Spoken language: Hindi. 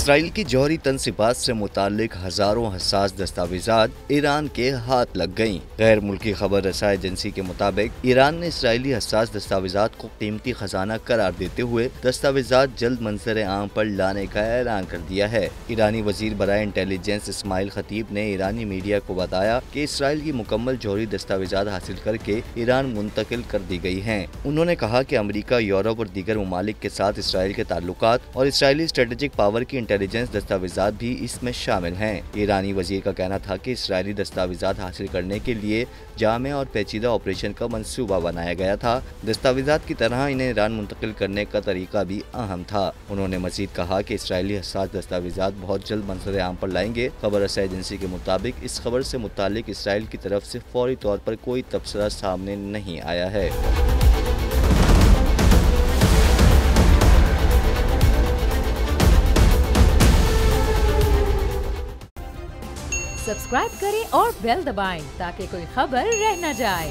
इसराइल की जौहरी तनसीबात से मुताल्लिक हजारों हसास दस्तावेजात ईरान के हाथ लग गयीं। गैर मुल्की खबर रसाई एजेंसी के मुताबिक ईरान ने इसराइली हसास दस्तावेजात को कीमती खजाना करार देते हुए दस्तावेजात जल्द मंजर आम पर लाने का ऐलान कर दिया है। ईरानी वजीर बराए इंटेलिजेंस इस्माइल खतीब ने ईरानी मीडिया को बताया कि इसराइल की मुकम्मल जौहरी दस्तावेजात हासिल करके ईरान मुंतकिल कर दी गयी हैं। उन्होंने कहा कि अमरीका, यूरोप और दीगर ममालिक के साथ इसराइल के ताल्लुकात और इसराइली स्ट्रेटेजिक पावर की इंटेलिजेंस दस्तावेजात भी इसमें शामिल हैं। ईरानी वजीर का कहना था कि इसराइली दस्तावेजात हासिल करने के लिए जामे और पेचीदा ऑपरेशन का मंसूबा बनाया गया था। दस्तावेजात की तरह इन्हें ईरान मुंतकिल करने का तरीका भी अहम था। उन्होंने मजीद कहा कि इसराइली हसास दस्तावेजात बहुत जल्द मंजर आम पर लाएंगे। खबर रसाई एजेंसी के मुताबिक इस खबर से मुतालिक इसराइल की तरफ से फौरी तौर पर कोई तबसरा सामने नहीं आया है। सब्सक्राइब करें और बेल दबाएं ताकि कोई खबर रह न जाए।